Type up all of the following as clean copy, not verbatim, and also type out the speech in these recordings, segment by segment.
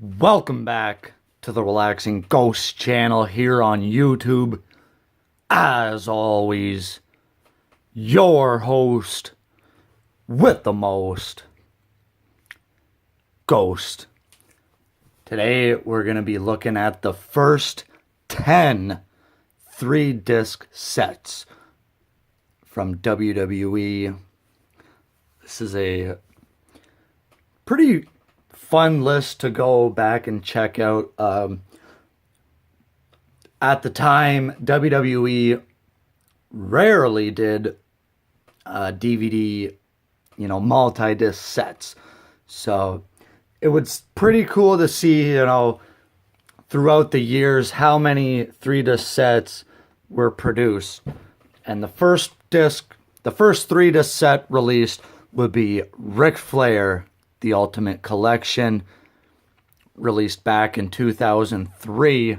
Welcome back to the Relaxing Ghost channel here on YouTube. As always, your host with the most, Ghost. Today we're going to be looking at the first 10 3-disc sets from WWE. This is a pretty fun list to go back and check out. At the time, WWE rarely did DVD, multi-disc sets. So it was pretty cool to see, throughout the years how many 3-disc sets were produced. And the first 3-disc set released would be Ric Flair, The Ultimate Collection, released back in 2003.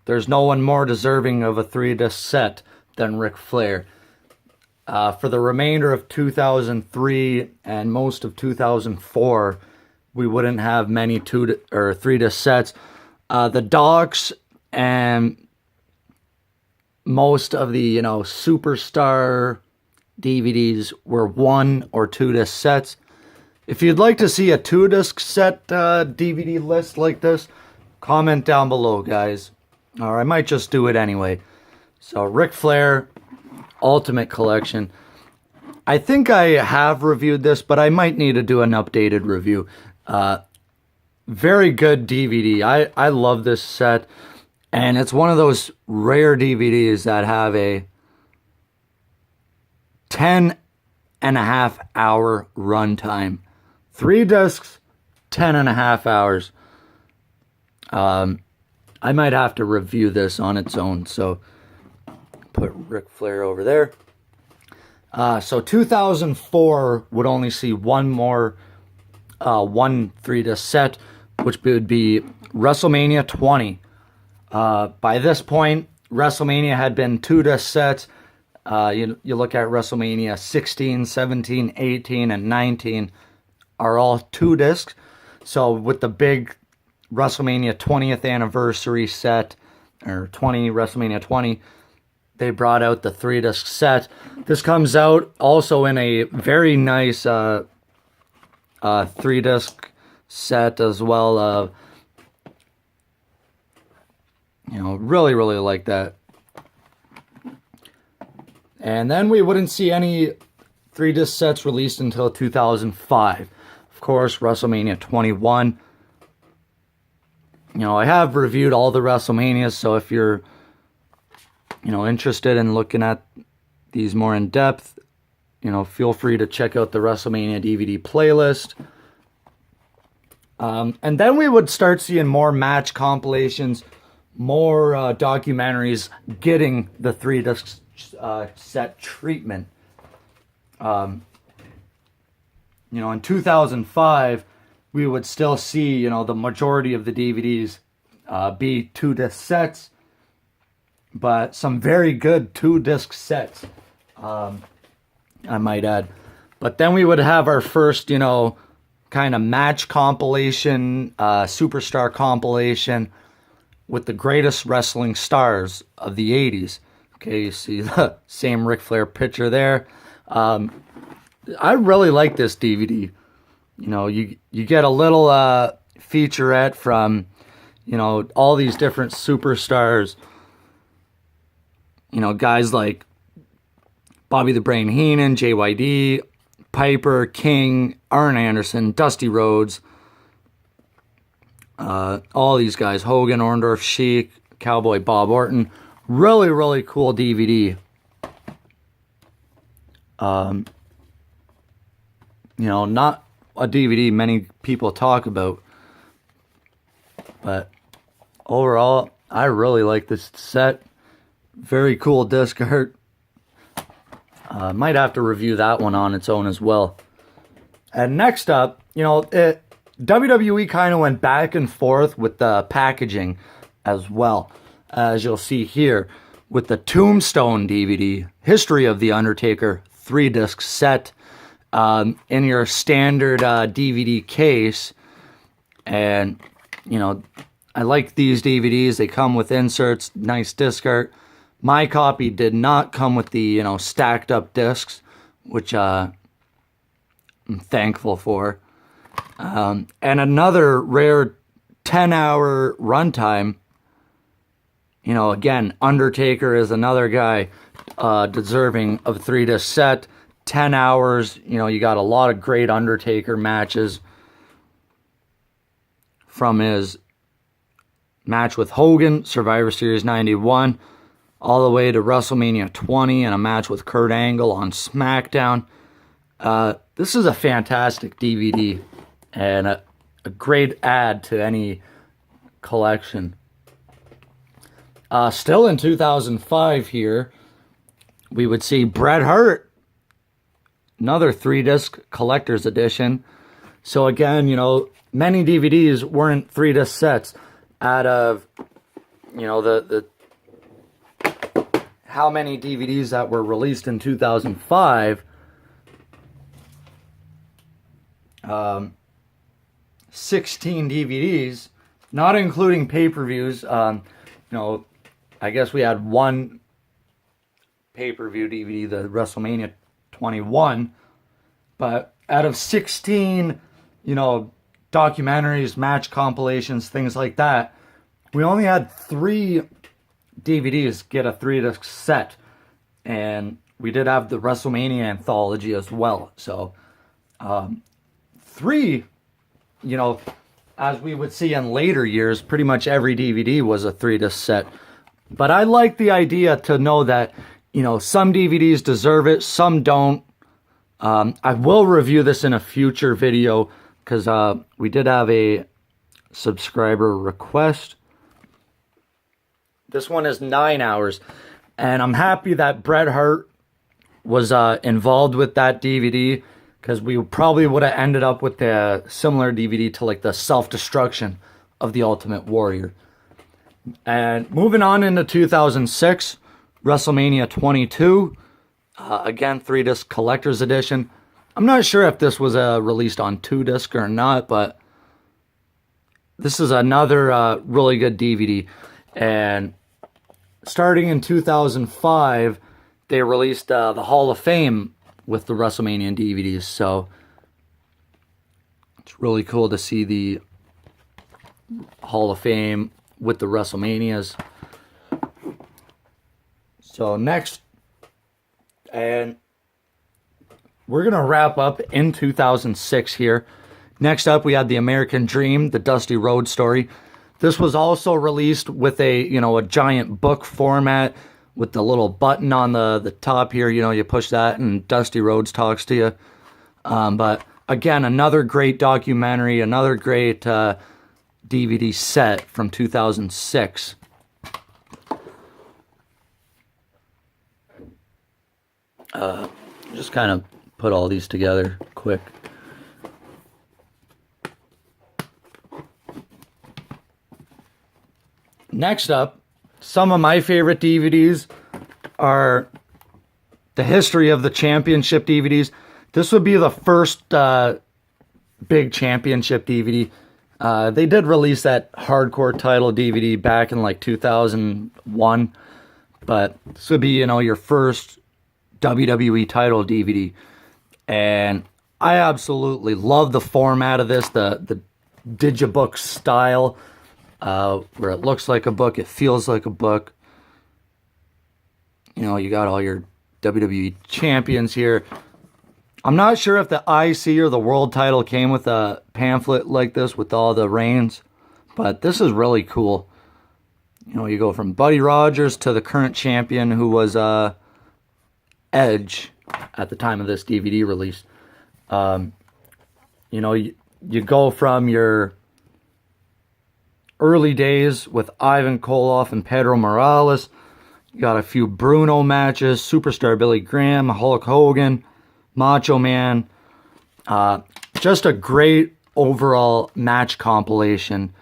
There's no one more deserving of a 3-disc set than Ric Flair. For the remainder of 2003 and most of 2004, we wouldn't have many 2 or 3-disc sets. The Docs and most of the, Superstar DVDs were 1 or 2-disc sets. If you'd like to see a 2-disc set DVD list like this, comment down below, guys. Or I might just do it anyway. So, Ric Flair, Ultimate Collection. I think I have reviewed this, but I might need to do an updated review. Very good DVD. I love this set. And it's one of those rare DVDs that have a 10.5-hour runtime. 3 discs, 10.5 hours. I might have to review this on its own. So put Ric Flair over there. So 2004 would only see one 3-disc set, which would be WrestleMania 20. By this point, WrestleMania had been 2-disc sets. You look at WrestleMania 16, 17, 18, and 19 are all 2 discs. So with the big WrestleMania 20th anniversary set, or WrestleMania 20, they brought out the 3-disc set. This comes out also in a very nice 3-disc set as well. Really, really like that. And then we wouldn't see any 3-disc sets released until 2005. Of course, WrestleMania 21. I have reviewed all the WrestleManias, so if you're, interested in looking at these more in depth, feel free to check out the WrestleMania DVD playlist. And then we would start seeing more match compilations, more documentaries getting the 3-disc set treatment. In 2005, we would still see, the majority of the DVDs be 2-disc sets, but some very good 2-disc sets, I might add. But then we would have our first, kind of match compilation, superstar compilation with the greatest wrestling stars of the 80s. Okay, you see the same Ric Flair picture there. I really like this DVD. You get a little featurette from, all these different superstars. Guys like Bobby the Brain Heenan, JYD, Piper, King, Arn Anderson, Dusty Rhodes. All these guys, Hogan, Orndorff, Sheik, Cowboy Bob Orton. Really, really cool DVD. Not a DVD many people talk about, but overall, I really like this set. Very cool disc art. Might have to review that one on its own as well. And next up, WWE kind of went back and forth with the packaging as well, as you'll see here with the Tombstone DVD, History of the Undertaker 3-disc set. in your standard DVD case. And, you know, I like these DVDs. They come with inserts, nice disc art. My copy did not come with the, you know, stacked up discs, which I'm thankful for. And another rare 10-hour runtime. You know, again, Undertaker is another guy deserving of a 3-disc set. 10 hours, you know, you got a lot of great Undertaker matches. From his match with Hogan, Survivor Series 91, all the way to WrestleMania 20 and a match with Kurt Angle on SmackDown. This is a fantastic DVD and a great add to any collection. Still in 2005 here, we would see Bret Hart, another 3-disc collector's edition. So again, you know, many DVDs weren't 3-disc sets. Out of, you know, the how many DVDs that were released in 2005, 16 DVDs, not including pay-per-views. You know, I guess we had one pay-per-view DVD, the WrestleMania 21, but out of 16, you know, documentaries, match compilations, things like that, we only had 3 DVDs get a 3-disc set, and we did have the WrestleMania anthology as well. So 3, you know, as we would see in later years, pretty much every DVD was a 3-disc set. But I like the idea to know that, you know, some DVDs deserve it, some don't. I will review this in a future video because we did have a subscriber request. This one is 9 hours, and I'm happy that Bret Hart was involved with that DVD, because we probably would have ended up with a similar DVD to like the Self-Destruction of the Ultimate Warrior. And moving on into 2006, WrestleMania 22, again 3-disc collector's edition. I'm not sure if this was released on 2-disc or not, but this is another really good DVD. And starting in 2005, they released the Hall of Fame with the WrestleMania DVDs. So it's really cool to see the Hall of Fame with the WrestleManias. So next, and we're going to wrap up in 2006 here. Next up, we had The American Dream, the Dusty Rhodes story. This was also released with a giant book format with the little button on the top here. You know, you push that and Dusty Rhodes talks to you. But again, another great documentary, another great DVD set from 2006. Just kind of put all these together quick. Next up, some of my favorite DVDs are the History of the Championship DVDs. This would be the first big championship DVD. They did release that Hardcore title DVD back in like 2001, but this would be, your first WWE title DVD. And I absolutely love the format of this, the digibook style, where it looks like a book, it feels like a book. You got all your WWE champions here. I'm not sure if the IC or the world title came with a pamphlet like this with all the reigns, but this is really cool. You go from Buddy Rogers to the current champion, who was Edge at the time of this DVD release. You go from your early days with Ivan Koloff and Pedro Morales. You got a few Bruno matches, Superstar Billy Graham, Hulk Hogan, Macho Man. Just a great overall match compilation.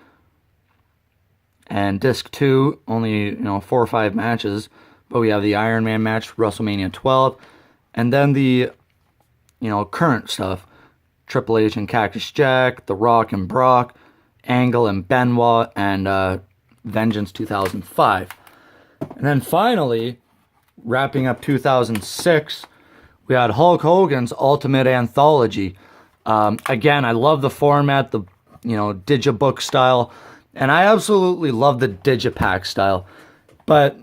And disc 2, only 4 or 5 matches, but we have the Iron Man match, WrestleMania 12, and then the current stuff. Triple H and Cactus Jack, The Rock and Brock, Angle and Benoit, and Vengeance 2005. And then finally, wrapping up 2006, we had Hulk Hogan's Ultimate Anthology. Again, I love the format, the digibook style, and I absolutely love the digipack style. But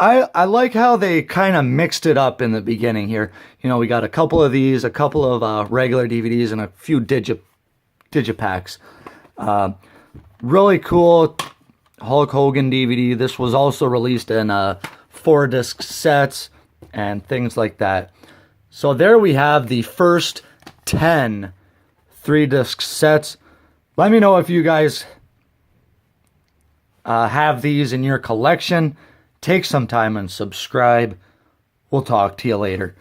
I like how they kind of mixed it up in the beginning here. We got a couple of these, a couple of regular DVDs, and a few digipacks. Really cool Hulk Hogan DVD. This was also released in 4-disc sets and things like that. So there we have the first 10 3-disc sets. Let me know if you guys have these in your collection. Take some time and subscribe. We'll talk to you later.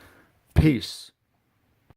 Peace.